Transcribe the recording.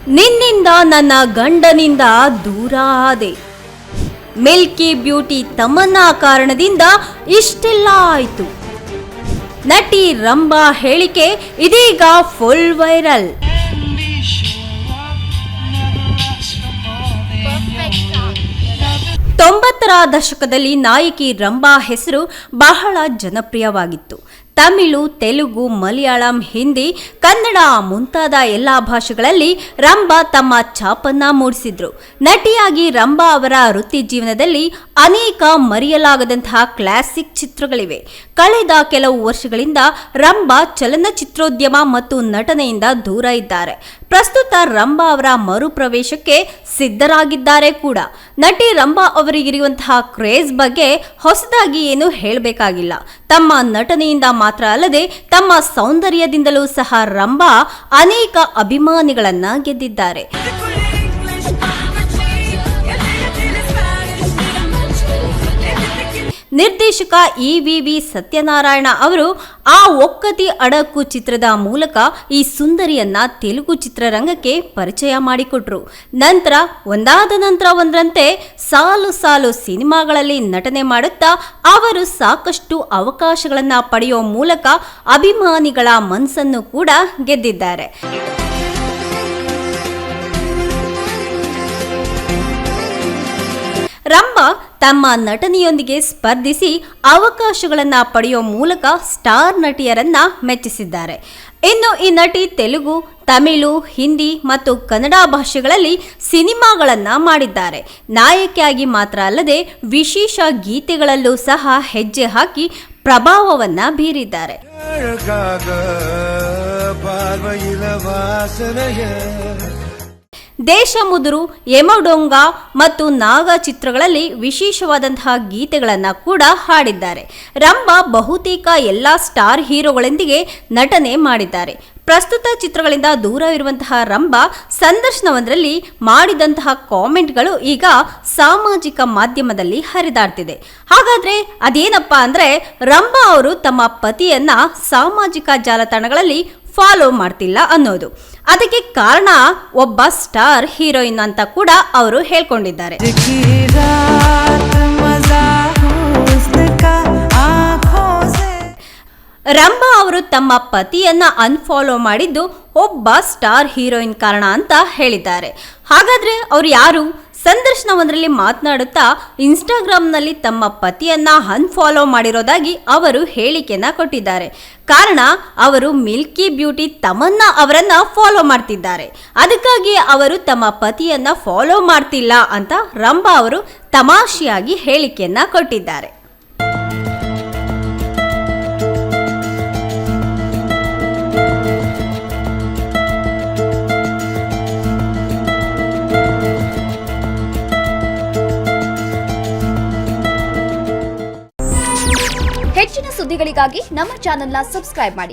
ನಿನ್ನಿಂದ ನನ್ನ ಗಂಡನಿಂದ ದೂರ ಆದೆ. ಮಿಲ್ಕಿ ಬ್ಯೂಟಿ ತಮನ್ನಾ ಕಾರಣದಿಂದ ಇಷ್ಟೆಲ್ಲ ಆಯಿತು. ನಟಿ ರಂಭಾ ಹೇಳಿಕೆ ಇದೀಗ ಫುಲ್ ವೈರಲ್. ತೊಂಬತ್ತರ ದಶಕದಲ್ಲಿ ನಾಯಕಿ ರಂಭಾ ಹೆಸರು ಬಹಳ ಜನಪ್ರಿಯವಾಗಿತ್ತು. ತಮಿಳು, ತೆಲುಗು, ಮಲಯಾಳಂ, ಹಿಂದಿ, ಕನ್ನಡ ಮುಂತಾದ ಎಲ್ಲ ಭಾಷೆಗಳಲ್ಲಿ ರಂಭಾ ತಮ್ಮ ಛಾಪನ್ನ ಮೂಡಿಸಿದ್ರು. ನಟಿಯಾಗಿ ರಂಭಾ ಅವರ ವೃತ್ತಿ ಜೀವನದಲ್ಲಿ ಅನೇಕ ಮರೆಯಲಾಗದಂತಹ ಕ್ಲಾಸಿಕ್ ಚಿತ್ರಗಳಿವೆ. ಕಳೆದ ಕೆಲವು ವರ್ಷಗಳಿಂದ ರಂಭಾ ಚಲನಚಿತ್ರೋದ್ಯಮ ಮತ್ತು ನಟನೆಯಿಂದ ದೂರ ಇದ್ದಾರೆ. ಪ್ರಸ್ತುತ ರಂಭಾ ಅವರ ಮರುಪ್ರವೇಶಕ್ಕೆ ಸಿದ್ಧರಾಗಿದ್ದಾರೆ ಕೂಡ. ನಟಿ ರಂಭಾ ಅವರಿಗಿರುವಂತಹ ಕ್ರೇಜ್ ಬಗ್ಗೆ ಹೊಸದಾಗಿ ಏನು ಹೇಳಬೇಕಾಗಿಲ್ಲ. ತಮ್ಮ ನಟನೆಯಿಂದ ಮಾತ್ರ ಅಲ್ಲದೆ ತಮ್ಮ ಸೌಂದರ್ಯದಿಂದಲೂ ಸಹ ರಂಭಾ ಅನೇಕ ಅಭಿಮಾನಿಗಳನ್ನ ಗೆದ್ದಿದ್ದಾರೆ. ನಿರ್ದೇಶಕ EVV ಸತ್ಯನಾರಾಯಣ ಅವರು ಆ ಒಕ್ಕತಿ ಅಡಕು ಚಿತ್ರದ ಮೂಲಕ ಈ ಸುಂದರಿಯನ್ನ ತೆಲುಗು ಚಿತ್ರರಂಗಕ್ಕೆ ಪರಿಚಯ ಮಾಡಿಕೊಟ್ರು. ನಂತರ ಒಂದಾದ ನಂತರ ಒಂದರಂತೆ ಸಾಲು ಸಾಲು ಸಿನಿಮಾಗಳಲ್ಲಿ ನಟನೆ ಮಾಡುತ್ತಾ ಅವರು ಸಾಕಷ್ಟು ಅವಕಾಶಗಳನ್ನು ಪಡೆಯುವ ಮೂಲಕ ಅಭಿಮಾನಿಗಳ ಮನಸ್ಸನ್ನು ಕೂಡ ಗೆದ್ದಿದ್ದಾರೆ. ರಂಭಾ ತಮ್ಮ ನಟನೆಯೊಂದಿಗೆ ಸ್ಪರ್ಧಿಸಿ ಅವಕಾಶಗಳನ್ನು ಪಡೆಯುವ ಮೂಲಕ ಸ್ಟಾರ್ ನಟಿಯರನ್ನ ಮೆಚ್ಚಿಸಿದ್ದಾರೆ. ಇನ್ನು ಈ ನಟಿ ತೆಲುಗು, ತಮಿಳು, ಹಿಂದಿ ಮತ್ತು ಕನ್ನಡ ಭಾಷೆಗಳಲ್ಲಿ ಸಿನಿಮಾಗಳನ್ನ ಮಾಡಿದ್ದಾರೆ. ನಾಯಕಿಯಾಗಿ ಮಾತ್ರ ಅಲ್ಲದೆ ವಿಶೇಷ ಗೀತೆಗಳಲ್ಲೂ ಸಹ ಹೆಜ್ಜೆ ಹಾಕಿ ಪ್ರಭಾವವನ್ನ ಬೀರಿದ್ದಾರೆ. ದೇಶಮುದುರು, ಯಮಡೊಂಗ ಮತ್ತು ನಾಗ ಚಿತ್ರಗಳಲ್ಲಿ ವಿಶೇಷವಾದಂತಹ ಗೀತೆಗಳನ್ನು ಕೂಡ ಹಾಡಿದ್ದಾರೆ. ರಂಭಾ ಬಹುತೇಕ ಎಲ್ಲ ಸ್ಟಾರ್ ಹೀರೋಗಳೊಂದಿಗೆ ನಟನೆ ಮಾಡಿದ್ದಾರೆ. ಪ್ರಸ್ತುತ ಚಿತ್ರಗಳಿಂದ ದೂರ ಇರುವಂತಹ ರಂಭಾ ಸಂದರ್ಶನವೊಂದರಲ್ಲಿ ಮಾಡಿದಂತಹ ಕಾಮೆಂಟ್ಗಳು ಈಗ ಸಾಮಾಜಿಕ ಮಾಧ್ಯಮದಲ್ಲಿ ಹರಿದಾಡ್ತಿದೆ. ಹಾಗಾದ್ರೆ ಅದೇನಪ್ಪಾ ಅಂದ್ರೆ ರಂಭಾ ಅವರು ತಮ್ಮ ಪತಿಯನ್ನ ಸಾಮಾಜಿಕ ಜಾಲತಾಣಗಳಲ್ಲಿ ಫಾಲೋ ಮಾಡ್ತಿಲ್ಲ ಅನ್ನೋದು. ಅದಕ್ಕೆ ಕಾರಣ ಒಬ್ಬ ಸ್ಟಾರ್ ಹೀರೋಯಿನ್ ಅಂತ ಕೂಡ ಅವರು ಹೇಳ್ಕೊಂಡಿದ್ದಾರೆ. ರಂಭಾ ಅವರು ತಮ್ಮ ಪತಿಯನ್ನ ಅನ್ಫಾಲೋ ಮಾಡಿದ್ದು ಒಬ್ಬ ಸ್ಟಾರ್ ಹೀರೋಯಿನ್ ಕಾರಣ ಅಂತ ಹೇಳಿದ್ದಾರೆ. ಹಾಗಾದ್ರೆ ಅವ್ರು ಯಾರು? ಸಂದರ್ಶನವೊಂದರಲ್ಲಿ ಮಾತನಾಡುತ್ತಾ ಇನ್ಸ್ಟಾಗ್ರಾಮ್ನಲ್ಲಿ ತಮ್ಮ ಪತಿಯನ್ನ ಅನ್ಫಾಲೋ ಮಾಡಿರೋದಾಗಿ ಅವರು ಹೇಳಿಕೆಯನ್ನ ಕೊಟ್ಟಿದ್ದಾರೆ. ಕಾರಣ ಅವರು ಮಿಲ್ಕಿ ಬ್ಯೂಟಿ ತಮನ್ನಾ ಅವರನ್ನ ಫಾಲೋ ಮಾಡ್ತಿದ್ದಾರೆ. ಅದಕ್ಕಾಗಿ ಅವರು ತಮ್ಮ ಪತಿಯನ್ನ ಫಾಲೋ ಮಾಡ್ತಿಲ್ಲ ಅಂತ ರಂಭಾ ಅವರು ತಮಾಷೆಯಾಗಿ ಹೇಳಿಕೆಯನ್ನ ಕೊಟ್ಟಿದ್ದಾರೆ. ಹೆಚ್ಚಿನ ಸುದ್ದಿಗಳಿಗಾಗಿ ನಮ್ಮ ಚಾನೆಲ್ನ ಸಬ್ಸ್ಕ್ರೈಬ್ ಮಾಡಿ.